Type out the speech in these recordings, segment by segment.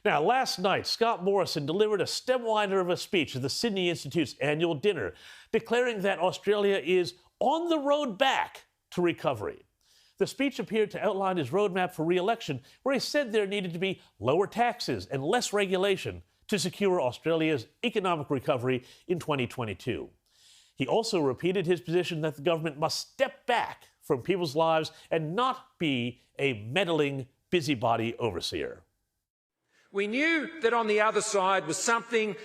Now, last night, Scott Morrison delivered a stemliner of a speech at the Sydney Institute's annual dinner, declaring that Australia is on the road back to recovery. The speech appeared to outline his roadmap for re-election, where he said there needed to be lower taxes and less regulation to secure Australia's economic recovery in 2022. He also repeated his position that the government must step back from people's lives and not be a meddling, busybody overseer. We knew that on the other side was something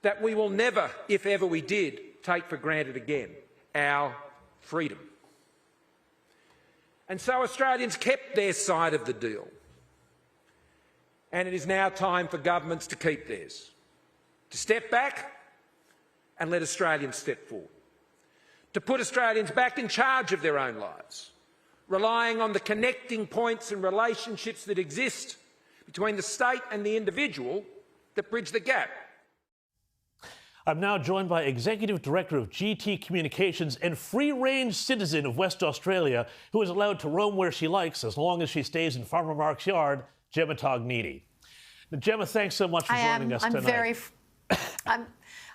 that we will never, if ever we did, take for granted again: our freedom. And so Australians kept their side of the deal. And it is now time for governments to keep theirs, to step back and let Australians step forward, to put Australians back in charge of their own lives, relying on the connecting points and relationships that exist between the state and the individual that bridge the gap. I'm now joined by Executive Director of GT Communications and free-range citizen of West Australia, who is allowed to roam where she likes as long as she stays in Farmer Mark's yard, Gemma Tognini. Now, Gemma, thanks so much for joining us tonight.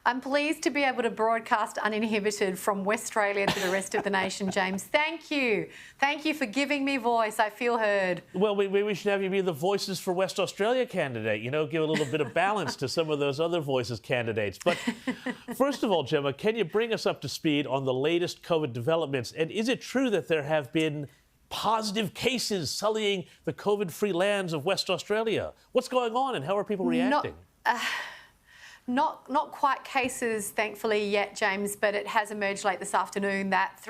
I'm pleased to be able to broadcast uninhibited from Westralia to the rest of the nation, James. Thank you. Thank you for giving me voice. I feel heard. Well, we should have you be the Voices for West Australia candidate, you know, give a little bit of balance to some of those other Voices candidates. But first of all, Gemma, can you bring us up to speed on the latest COVID developments? And is it true that there have been positive cases sullying the COVID-free lands of West Australia? What's going on and how are people reacting? Not quite cases, thankfully, yet, James, but it has emerged late this afternoon that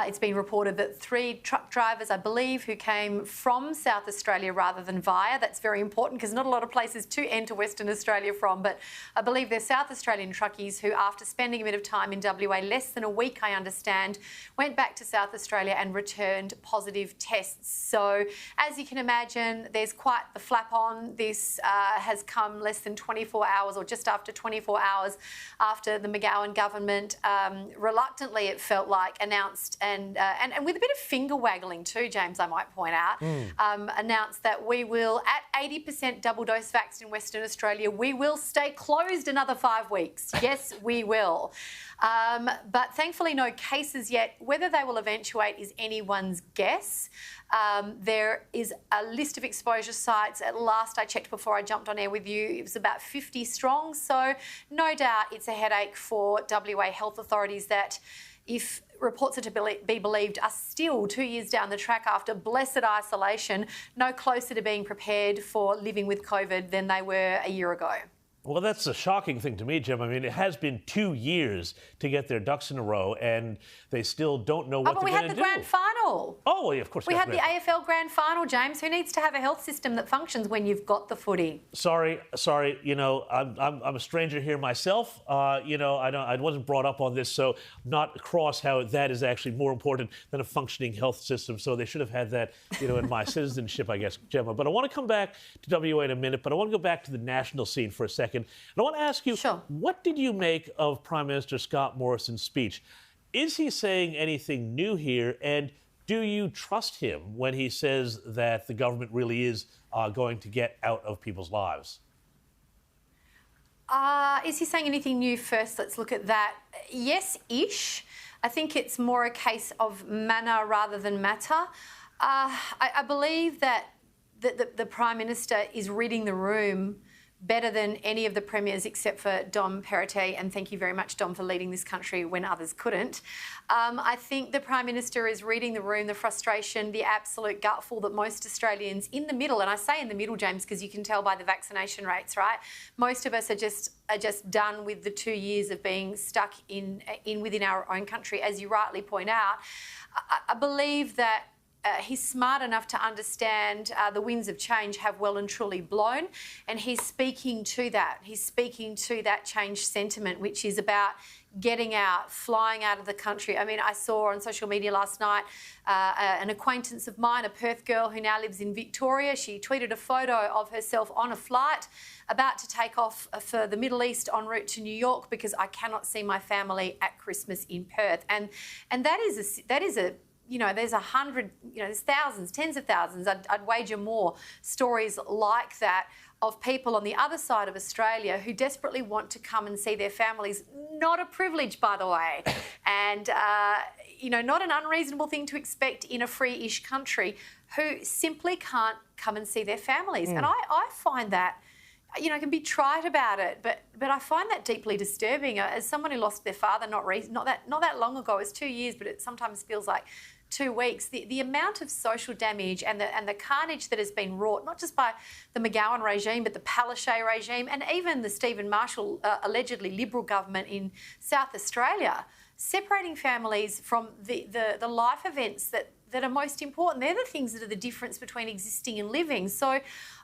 it's been reported that 3 truck drivers, I believe, who came from South Australia rather than via. That's very important because not a lot of places to enter Western Australia from, but I believe they're South Australian truckies who, after spending a bit of time in WA, less than a week, I understand, went back to South Australia and returned positive tests. So, as you can imagine, there's quite the flap on. This has come less than 24 hours or just after 24 hours after the McGowan government, reluctantly, it felt like, announced and with a bit of finger waggling too, James, I might point out, announced that we will, at 80% double dose vaccine in Western Australia, we will stay closed another 5 weeks. Yes, we will. But thankfully no cases yet. Whether they will eventuate is anyone's guess. There is a list of exposure sites. At last I checked before I jumped on air with you, it was about 50 strong. So no doubt it's a headache for WA health authorities that, if reports are to be believed, are still 2 years down the track after blessed isolation, no closer to being prepared for living with COVID than they were a year ago. Well, that's a shocking thing to me, Jim. I mean, it has been 2 years to get their ducks in a row, and they still don't know what they're going to do. But we had the grand final. Oh, well, yeah, of course. We had the AFL grand final, James. Who needs to have a health system that functions when you've got the footy? Sorry. You know, I'm a stranger here myself. You know, I wasn't brought up on this, so not across how that is actually more important than a functioning health system. So they should have had that, you know, in my citizenship, I guess, Gemma. But I want to come back to WA in a minute, but I want to go back to the national scene for a second. And I want to ask you, What did you make of Prime Minister Scott Morrison's speech? Is he saying anything new here? And do you trust him when he says that the government really is going to get out of people's lives? Is he saying anything new first? Let's look at that. Yes-ish. I think it's more a case of manner rather than matter. I believe that the Prime Minister is reading the room better than any of the premiers except for Dom Perrottet, and thank you very much, Dom, for leading this country when others couldn't. I think the Prime Minister is reading the room, the frustration, the absolute gutful that most Australians in the middle, and I say in the middle, James, because you can tell by the vaccination rates, right? Most of us are just done with the 2 years of being stuck within our own country, as you rightly point out. I believe that he's smart enough to understand the winds of change have well and truly blown, and he's speaking to that. He's speaking to that change sentiment, which is about getting out, flying out of the country. I mean, I saw on social media last night an acquaintance of mine, a Perth girl who now lives in Victoria. She tweeted a photo of herself on a flight about to take off for the Middle East en route to New York because I cannot see my family at Christmas in Perth. And that is a there's 100, there's thousands, tens of thousands, I'd wager more stories like that of people on the other side of Australia who desperately want to come and see their families. Not a privilege, by the way, and, not an unreasonable thing to expect in a free-ish country, who simply can't come and see their families. And I find that, I can be trite about it, but I find that deeply disturbing. As someone who lost their father not that long ago, it was 2 years, but it sometimes feels like 2 weeks. The amount of social damage and the carnage that has been wrought, not just by the McGowan regime, but the Palaszczuk regime, and even the Stephen Marshall allegedly Liberal government in South Australia, separating families from the life events that are most important. They're the things that are the difference between existing and living. So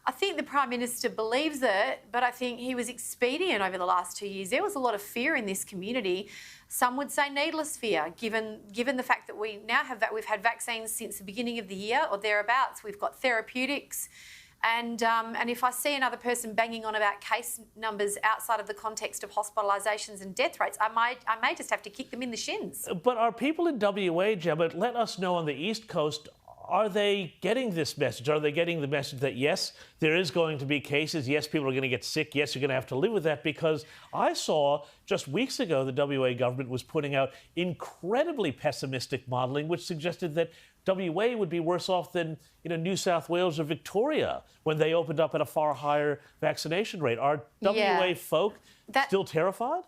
I think the Prime Minister believes it, but I think he was expedient over the last 2 years. There was a lot of fear in this community. Some would say needless fear, given the fact that we've had vaccines since the beginning of the year or thereabouts. We've got therapeutics. And if I see another person banging on about case numbers outside of the context of hospitalisations and death rates, I may just have to kick them in the shins. But are people in WA, Gemma, let us know on the East Coast, are they getting this message? Are they getting the message that, yes, there is going to be cases, yes, people are going to get sick, yes, you're going to have to live with that? Because I saw just weeks ago the WA government was putting out incredibly pessimistic modelling, which suggested that WA would be worse off than New South Wales or Victoria when they opened up at a far higher vaccination rate. Are WA folk still terrified?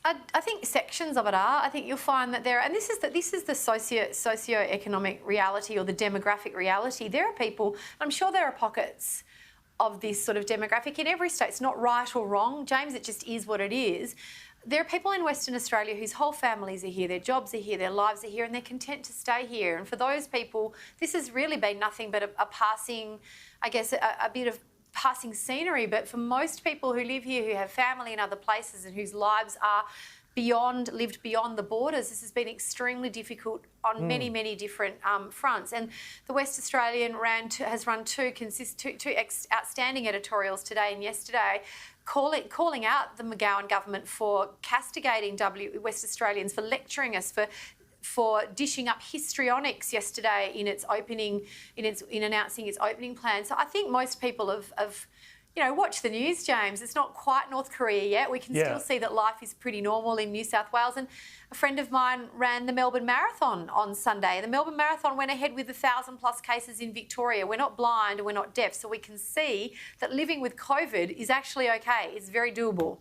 I think sections of it are. I think you'll find that and this is the socio-economic reality or the demographic reality. There are people, I'm sure there are pockets of this sort of demographic in every state. It's not right or wrong, James, it just is what it is. There are people in Western Australia whose whole families are here, their jobs are here, their lives are here, and they're content to stay here. And for those people, this has really been nothing but a passing, I guess, a bit of passing scenery. But for most people who live here, who have family in other places and whose lives are lived beyond the borders, this has been extremely difficult on many, many different fronts. And the West Australian has run two outstanding editorials today and yesterday, calling out the McGowan government for castigating West Australians, for lecturing us, for dishing up histrionics yesterday in announcing its opening plan. So I think most people have watch the news, James. It's not quite North Korea yet. We can still see that life is pretty normal in New South Wales. And a friend of mine ran the Melbourne Marathon on Sunday. The Melbourne Marathon went ahead with 1,000+ cases in Victoria. We're not blind and we're not deaf, so we can see that living with COVID is actually okay. It's very doable.